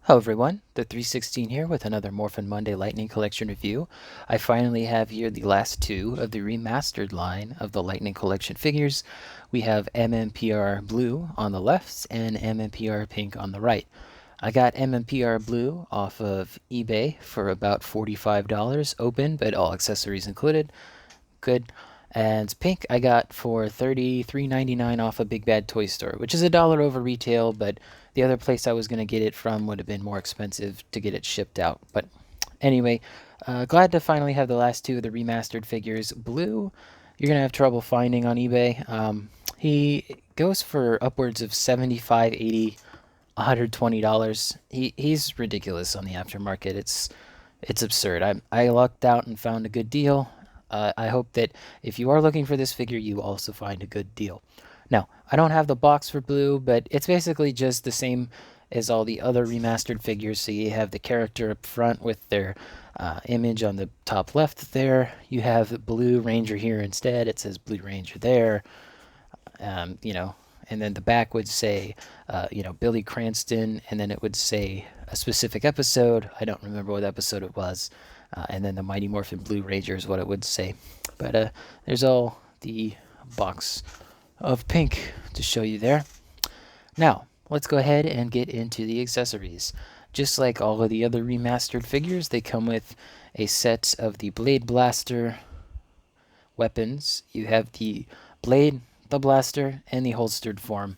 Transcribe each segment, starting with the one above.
Hello everyone, the 316 here with another Morphin Monday Lightning Collection review. I finally have here the last two of the remastered line of the Lightning Collection figures. We have MMPR Blue on the left and MMPR Pink on the right. I got MMPR Blue off of eBay for about $45 open, but all accessories included. Good. And pink I got for $33.99 off a Big Bad Toy Store, which is a dollar over retail, but the other place I was going to get it from would have been more expensive to get it shipped out. But anyway, glad to finally have the last two of the remastered figures. Blue, you're going to have trouble finding on eBay. He goes for upwards of $75, $80, $120. He's ridiculous on the aftermarket. It's absurd. I lucked out and found a good deal. I hope that if you are looking for this figure, you also find a good deal. Now, I don't have the box for Blue, but it's basically just the same as all the other remastered figures. So you have the character up front with their image on the top left there. You have the Blue Ranger here instead. It says Blue Ranger there. You know, and then the back would say, Billy Cranston, and then it would say a specific episode. I don't remember what episode it was. And then the Mighty Morphin Blue Ranger is what it would say. But there's all the box of pink to show you there. Now, let's go ahead and get into the accessories. Just like all of the other remastered figures, they come with a set of the Blade Blaster weapons. You have the blade, the blaster, and the holstered form.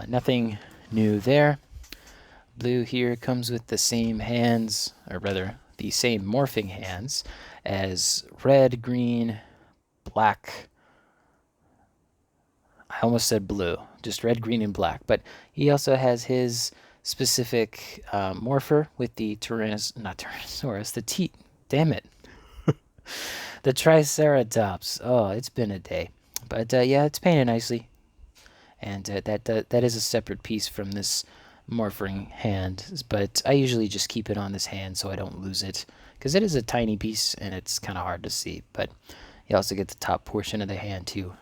Nothing new there. Blue here comes with the same hands, or rather, the same morphing hands as red, green, black. I almost said blue, just red, green, and black. But he also has his specific morpher with the not Tyrannosaurus, damn it, the Triceratops. Oh, it's been a day. But yeah, it's painted nicely. And that is a separate piece from this morphing hand, but I usually just keep it on this hand so I don't lose it, because it is a tiny piece and it's kind of hard to see. But you also get the top portion of the hand too.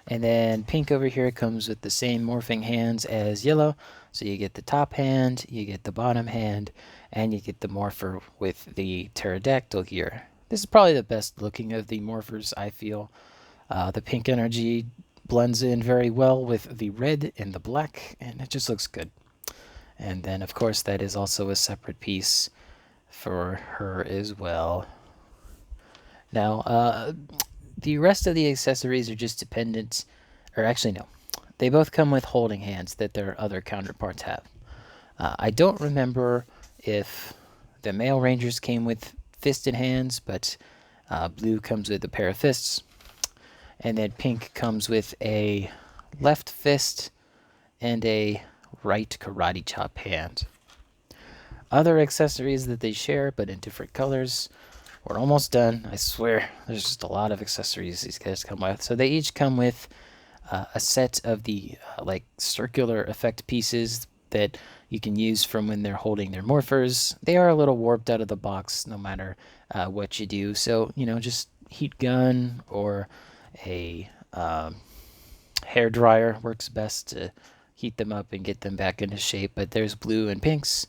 And then pink over here comes with the same morphing hands as yellow, so you get the top hand, you get the bottom hand, and you get the morpher with the pterodactyl here. This is probably the best looking of the morphers, I feel. The pink energy blends in very well with the red and the black, and it just looks good. And then, of course, that is also a separate piece for her as well. Now, the rest of the accessories are just dependent, or actually, no. They both come with holding hands that their other counterparts have. I don't remember if the male rangers came with fisted hands, but blue comes with a pair of fists. And then pink comes with a left fist and a right karate chop hand. Other accessories that they share, but in different colors. We're almost done. I swear, there's just a lot of accessories these guys come with. So they each come with a set of the like circular effect pieces that you can use from when they're holding their morphers. They are a little warped out of the box no matter what you do. So, just heat gun or a hair dryer works best to heat them up and get them back into shape. But there's blue and pinks.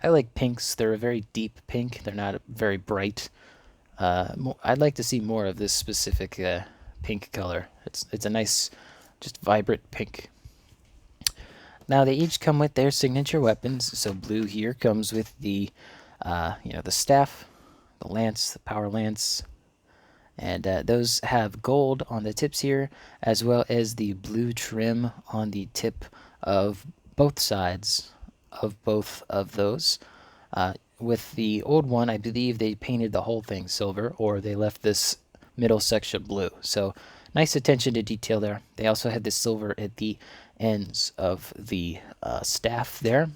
I like pinks. They're a very deep pink. They're not very bright. I'd like to see more of this specific pink color. It's a nice, just vibrant pink. Now they each come with their signature weapons. So blue here comes with the the staff, the lance, the power lance. And those have gold on the tips here, as well as the blue trim on the tip of both sides of both of those. With the old one, I believe they painted the whole thing silver, or they left this middle section blue. So nice attention to detail there. They also had the silver at the ends of the staff there.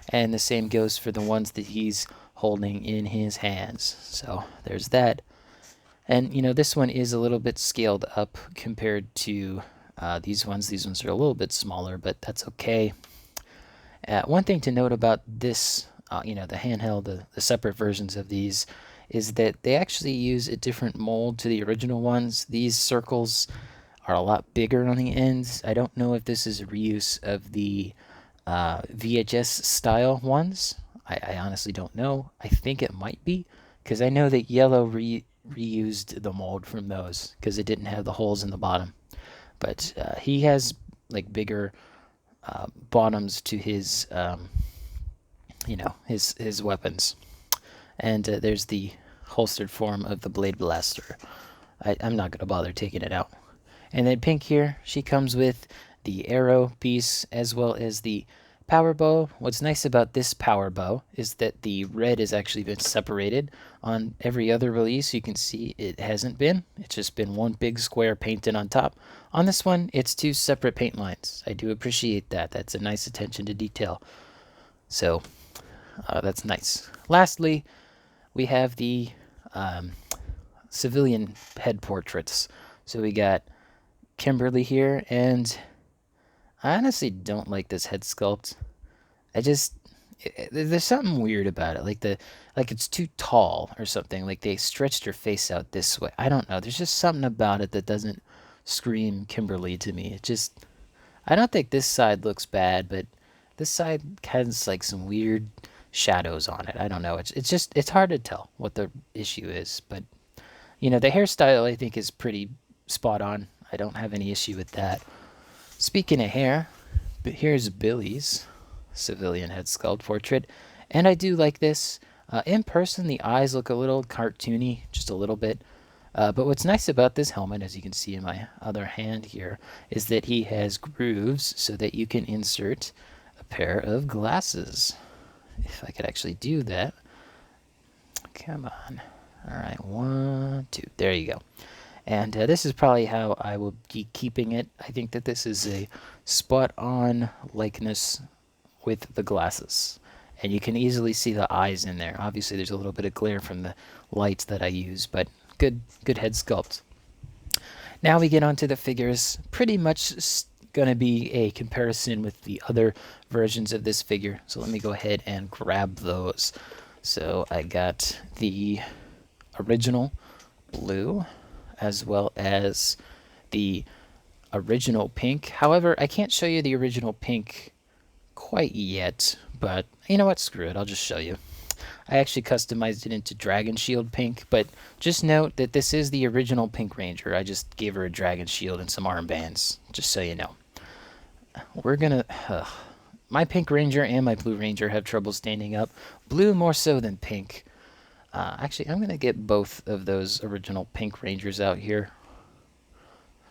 And the same goes for the ones that he's holding in his hands. So there's that. And, this one is a little bit scaled up compared to these ones. These ones are a little bit smaller, but that's okay. One thing to note about this, the handheld, the separate versions of these, is that they actually use a different mold to the original ones. These circles are a lot bigger on the ends. I don't know if this is a reuse of the VHS style ones. I honestly don't know. I think it might be because I know that yellow reused the mold from those because it didn't have the holes in the bottom. But he has like bigger bottoms to his, his weapons. And there's the holstered form of the Blade Blaster. I'm not gonna bother taking it out. And then Pink here, she comes with the arrow piece as well as the power bow. What's nice about this power bow is that the red has actually been separated. On every other release, you can see it hasn't been. It's just been one big square painted on top. On this one, it's two separate paint lines. I do appreciate that. That's a nice attention to detail. So that's nice. Lastly, we have the civilian head portraits. So we got Kimberly here, and I honestly don't like this head sculpt. I just there's something weird about it, like it's too tall or something. Like they stretched her face out this way. I don't know. There's just something about it that doesn't scream Kimberly to me. It just I don't think this side looks bad, but this side has like some weird shadows on it. I don't know. It's hard to tell what the issue is, but the hairstyle I think is pretty spot on. I don't have any issue with that. Speaking of hair, but here's Billy's civilian head sculpt portrait, and I do like this. In person, the eyes look a little cartoony, just a little bit. But what's nice about this helmet, as you can see in my other hand here, is that he has grooves so that you can insert a pair of glasses. If I could actually do that. Come on. All right, 1, 2. There you go. And this is probably how I will be keeping it. I think that this is a spot-on likeness with the glasses. And you can easily see the eyes in there. Obviously, there's a little bit of glare from the lights that I use, but good head sculpt. Now we get onto the figures. Pretty much going to be a comparison with the other versions of this figure. So let me go ahead and grab those. So I got the original blue as well as the original pink. However, I can't show you the original pink quite yet, but you know what? Screw it. I'll just show you. I actually customized it into Dragon Shield pink, but just note that this is the original Pink Ranger. I just gave her a Dragon Shield and some armbands, just so you know. We're gonna... my Pink Ranger and my Blue Ranger have trouble standing up. Blue more so than pink. Actually, I'm going to get both of those original Pink Rangers out here,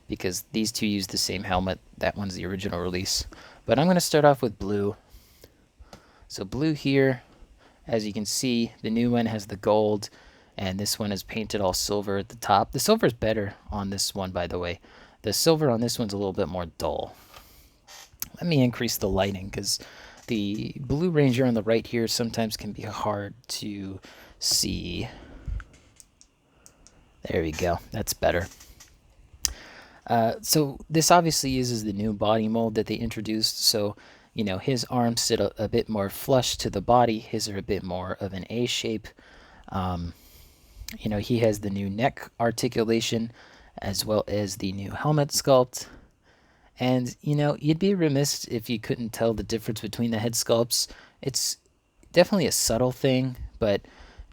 because these two use the same helmet. That one's the original release. But I'm going to start off with blue. So blue here, as you can see, the new one has the gold, and this one is painted all silver at the top. The silver is better on this one, by the way. The silver on this one's a little bit more dull. Let me increase the lighting, because the Blue Ranger on the right here sometimes can be hard to see. There we go. That's better. So this obviously uses the new body mold that they introduced. So, his arms sit a bit more flush to the body. His are a bit more of an A shape. He has the new neck articulation as well as the new helmet sculpt. And, you'd be remiss if you couldn't tell the difference between the head sculpts. It's definitely a subtle thing, but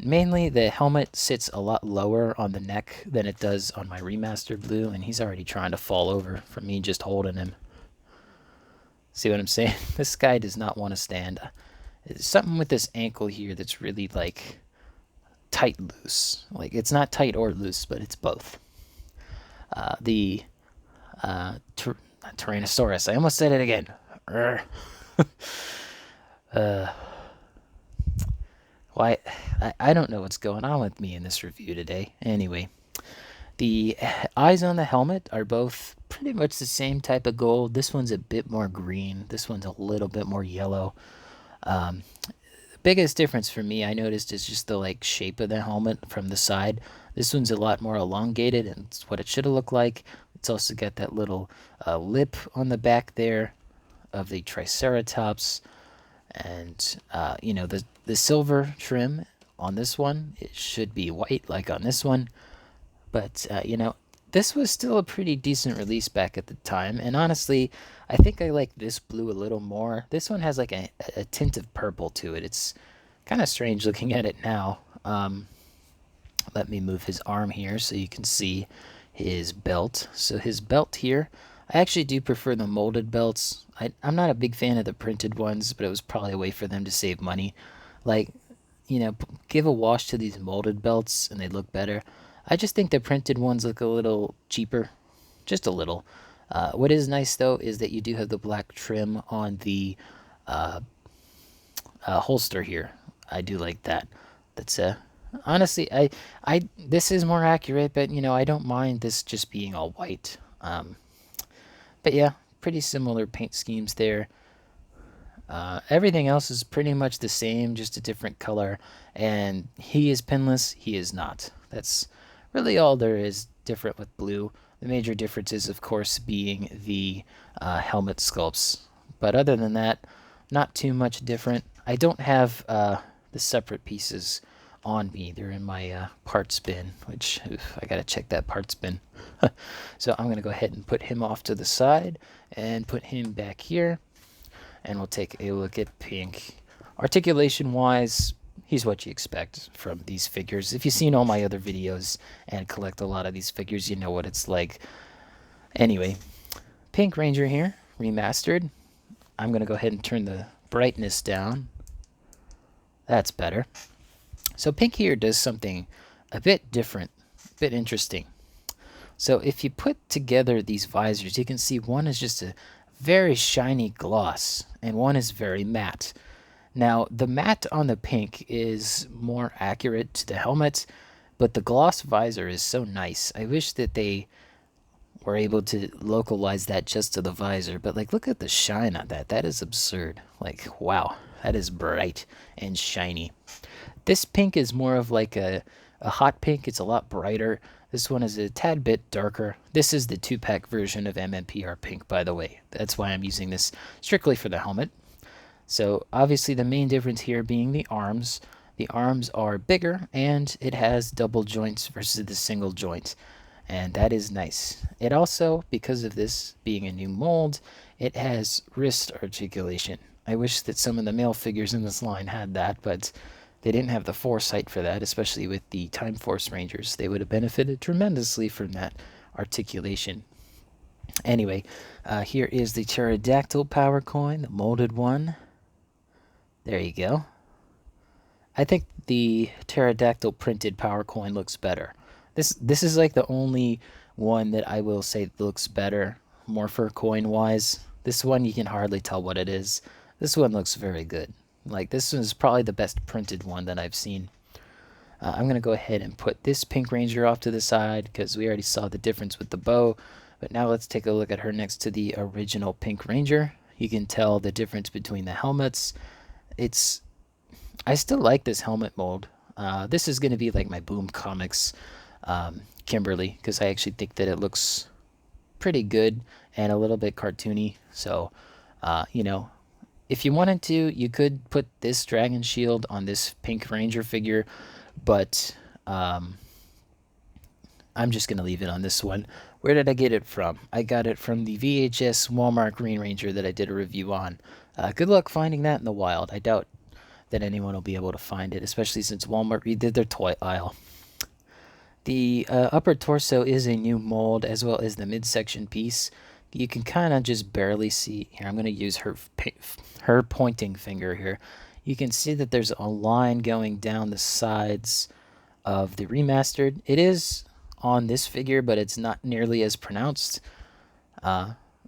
mainly the helmet sits a lot lower on the neck than it does on my remastered blue, and he's already trying to fall over from me just holding him. See what I'm saying? This guy does not want to stand. There's something with this ankle here that's really, tight loose. Like, it's not tight or loose, but it's both. The Tyrannosaurus. I almost said it again. Why? I don't know what's going on with me in this review today. Anyway, the eyes on the helmet are both pretty much the same type of gold. This one's a bit more green. This one's a little bit more yellow. The biggest difference for me, I noticed, is just the shape of the helmet from the side. This one's a lot more elongated, and it's what it should have looked like. It's also got that little lip on the back there of the Triceratops. And, the silver trim on this one, it should be white like on this one. But, This was still a pretty decent release back at the time, and honestly, I think I like this blue a little more. This one has like a tint of purple to it. It's kind of strange looking at it now. Let me move his arm here so you can see his belt. So his belt here, I actually do prefer the molded belts. I'm not a big fan of the printed ones, but it was probably a way for them to save money. Like, give a wash to these molded belts and they look better. I just think the printed ones look a little cheaper, just a little. What is nice though is that you do have the black trim on the uh, holster here. I do like that. That's honestly, this is more accurate, but I don't mind this just being all white. But yeah, pretty similar paint schemes there. Everything else is pretty much the same, just a different color. And he is pinless, he is not. That's really all there is different with blue. The major difference is, of course, being the helmet sculpts. But other than that, not too much different. I don't have the separate pieces on me. They're in my parts bin, which I gotta check that parts bin. So I'm gonna go ahead and put him off to the side and put him back here, and we'll take a look at Pink. Articulation wise, he's what you expect from these figures. If you've seen all my other videos and collect a lot of these figures, you know what it's like. Anyway, Pink Ranger here, remastered. I'm gonna go ahead and turn the brightness down. That's better. So Pink here does something a bit different, a bit interesting. So if you put together these visors, you can see one is just a very shiny gloss and one is very matte. Now the matte on the Pink is more accurate to the helmet, but the gloss visor is so nice. I wish that they were able to localize that just to the visor, but like look at the shine on that. That is absurd. Like wow, that is bright and shiny. This Pink is more of like a hot pink. It's a lot brighter. This one is a tad bit darker. This is the 2-pack version of MMPR Pink, by the way. That's why I'm using this strictly for the helmet. So obviously the main difference here being the arms. The arms are bigger and it has double joints versus the single joint. And that is nice. It also, because of this being a new mold, it has wrist articulation. I wish that some of the male figures in this line had that, but they didn't have the foresight for that, especially with the Time Force Rangers. They would have benefited tremendously from that articulation. Anyway, here is the pterodactyl power coin, the molded one. There you go. I think the pterodactyl printed power coin looks better. This is like the only one that I will say looks better, morpher coin wise. This one you can hardly tell what it is. This one looks very good. Like this one is probably the best printed one that I've seen. I'm gonna go ahead and put this Pink Ranger off to the side because we already saw the difference with the bow. But now let's take a look at her next to the original Pink Ranger. You can tell the difference between the helmets. I still like this helmet mold. This is going to be like my Boom Comics Kimberly, because I actually think that it looks pretty good and a little bit cartoony. So, if you wanted to, you could put this Dragon Shield on this Pink Ranger figure, but I'm just going to leave it on this one. Where did I get it from? I got it from the VHS Walmart Green Ranger that I did a review on. Good luck finding that in the wild. I doubt that anyone will be able to find it, especially since Walmart redid their toy aisle. The upper torso is a new mold, as well as the midsection piece. You can kind of just barely see here. I'm going to use her pointing finger here. You can see that there's a line going down the sides of the remastered. It is on this figure, but it's not nearly as pronounced.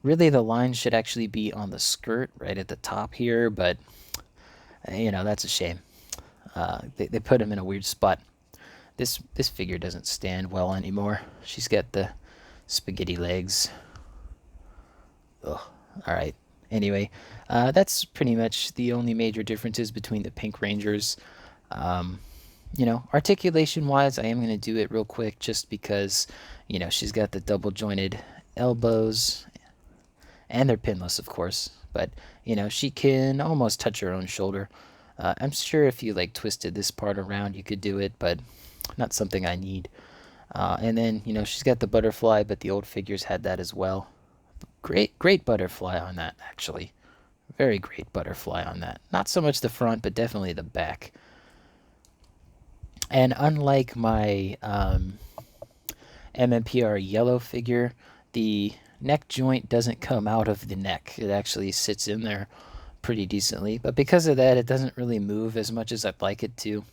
Really, the line should actually be on the skirt right at the top here, but that's a shame. They put him in a weird spot. This figure doesn't stand well anymore. She's got the spaghetti legs. Ugh. All right. Anyway, that's pretty much the only major differences between the Pink Rangers. Articulation-wise, I am going to do it real quick just because, she's got the double-jointed elbows, and they're pinless, of course. But, she can almost touch her own shoulder. I'm sure if you, twisted this part around, you could do it, but not something I need. And then, you know, she's got the butterfly, but the old figures had that as well. Great butterfly on that, actually. Very great butterfly on that. Not so much the front, but definitely the back. And unlike my MMPR yellow figure, the neck joint doesn't come out of the neck. It actually sits in there pretty decently. But because of that, it doesn't really move as much as I'd like it to.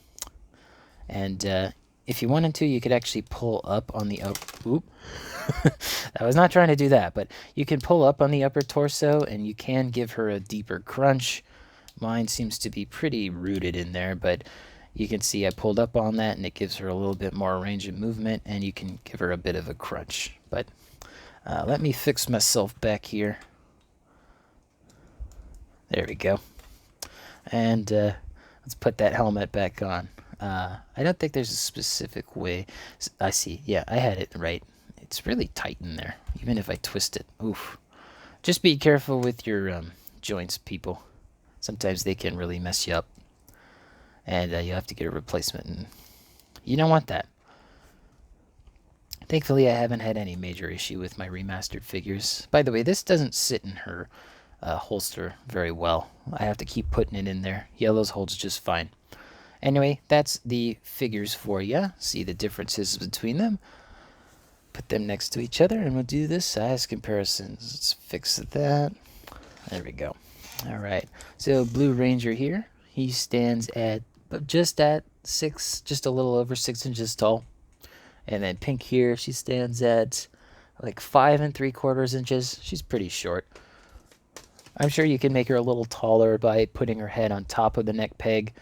And if you wanted to, you could actually pull up on the Oop. I was not trying to do that, but you can pull up on the upper torso and you can give her a deeper crunch. Mine seems to be pretty rooted in there, but you can see I pulled up on that and it gives her a little bit more range of movement, and you can give her a bit of a crunch. But let me fix myself back here. There we go. And let's put that helmet back on. I don't think there's a specific way. I see. Yeah, I had it right. It's really tight in there, even if I twist it. Oof. Just be careful with your joints, people. Sometimes they can really mess you up. And you have to get a replacement. And you don't want that. Thankfully, I haven't had any major issue with my remastered figures. By the way, this doesn't sit in her holster very well. I have to keep putting it in there. Yellow's holds just fine. Anyway, that's the figures for you. See the differences between them. Put them next to each other, and we'll do the size comparisons. Let's fix that. There we go. All right. So Blue Ranger here, he stands at just at 6, just a little over 6 inches tall. And then Pink here, she stands at like 5 3/4 inches. She's pretty short. I'm sure you can make her a little taller by putting her head on top of the neck peg.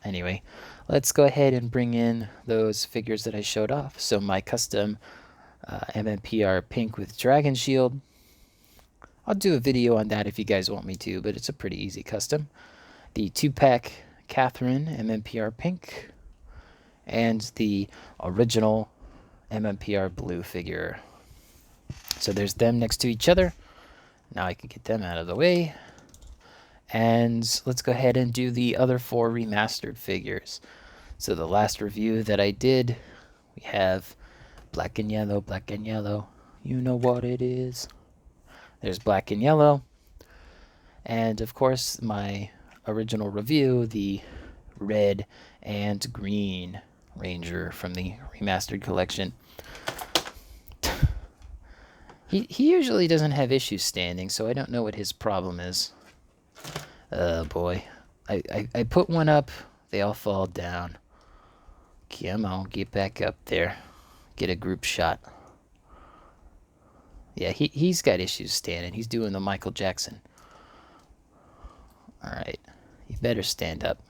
Anyway, let's go ahead and bring in those figures that I showed off. So my custom MMPR Pink with Dragon Shield. I'll do a video on that if you guys want me to, but it's a pretty easy custom. The 2-pack Catherine MMPR Pink. And the original MMPR Blue figure. So there's them next to each other. Now I can get them out of the way. And let's go ahead and do the other 4 remastered figures. So the last review that I did, we have black and yellow, black and yellow. You know what it is. There's black and yellow. And of course, my original review, the red and green Ranger from the remastered collection. He usually doesn't have issues standing, so I don't know what his problem is. Oh boy. I put one up, they all fall down. Come on, get back up there. Get a group shot. Yeah, he's got issues standing. He's doing the Michael Jackson. Alright, you better stand up.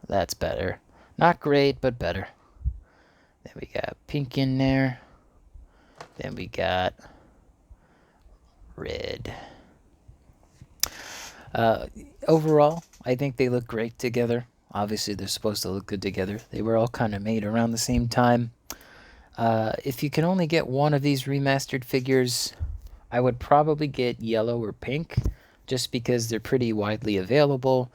That's better. Not great, but better. Then we got Pink in there. Then we got red. Overall, I think they look great together. Obviously, they're supposed to look good together. They were all kind of made around the same time. If you can only get one of these remastered figures, I would probably get yellow or pink, just because they're pretty widely available.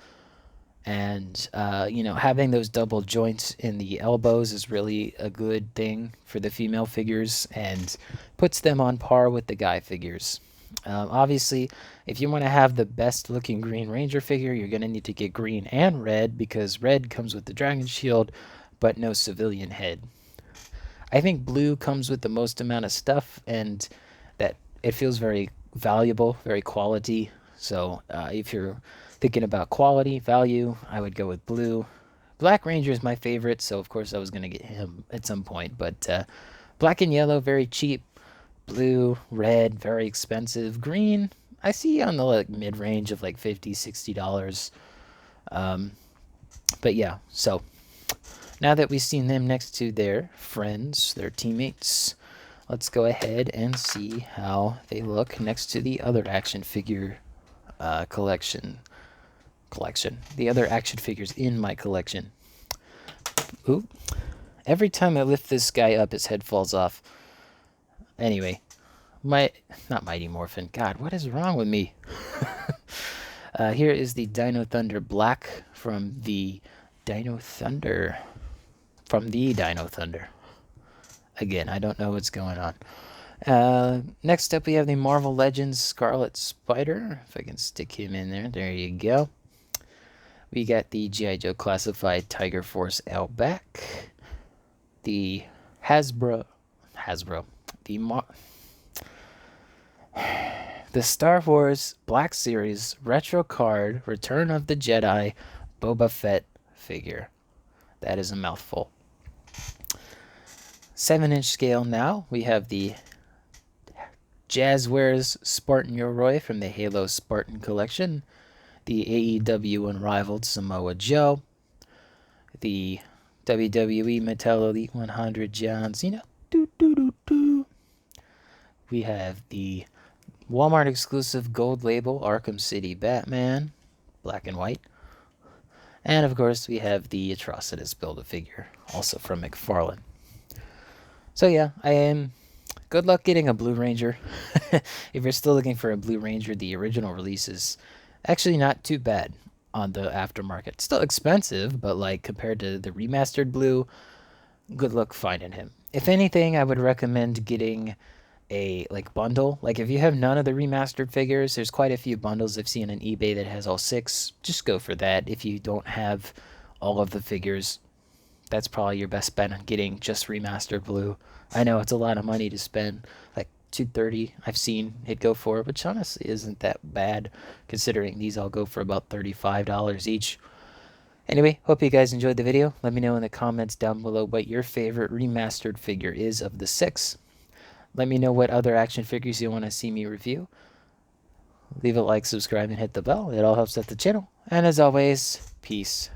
And, you know, having those double joints in the elbows is really a good thing for the female figures and puts them on par with the guy figures. Obviously, if you want to have the best looking Green Ranger figure, you're going to need to get green and red, because red comes with the Dragon Shield, but no civilian head. I think blue comes with the most amount of stuff, and that it feels very valuable, very quality. So if you're thinking about quality, value, I would go with blue. Black Ranger is my favorite, so of course I was going to get him at some point. But black and yellow, very cheap. Blue, red, very expensive. Green, I see on the like mid-range of like $50, $60. But yeah, so now that we've seen them next to their friends, their teammates, let's go ahead and see how they look next to the other action figure collection. The other action figures in my collection. Oop. Every time I lift this guy up, his head falls off. Anyway, not Mighty Morphin. God, what is wrong with me? Here is the Dino Thunder Black from the Dino Thunder from the Dino Thunder. Again, I don't know what's going on. Next up, we have the Marvel Legends Scarlet Spider. If I can stick him in there. There you go. We got the G.I. Joe Classified Tiger Force Outback. The Hasbro. The Star Wars Black Series Retro Card Return of the Jedi Boba Fett figure. That is a mouthful. 7-inch scale now. We have the Jazzwares Spartan Yoroi from the Halo Spartan Collection. The AEW Unrivaled Samoa Joe. The WWE Mattel Elite 100 John Cena. We have the Walmart exclusive gold label Arkham City Batman, black and white. And of course, we have the Atrocitus Build-A-Figure, also from McFarlane. So yeah, good luck getting a Blue Ranger. If you're still looking for a Blue Ranger, the original release is actually not too bad on the aftermarket. Still expensive, but like compared to the remastered Blue, good luck finding him. If anything, I would recommend getting a bundle. Like if you have none of the remastered figures, there's quite a few bundles I've seen on eBay that has all 6. Just go for that. If you don't have all of the figures, that's probably your best bet on getting just remastered Blue. I know it's a lot of money to spend, like $230 I've seen it go for, which honestly isn't that bad considering these all go for about $35 each. Anyway, hope you guys enjoyed the video. Let me know in the comments down below what your favorite remastered figure is of the 6. Let me know what other action figures you want to see me review. Leave a like, subscribe, and hit the bell. It all helps out the channel. And as always, peace.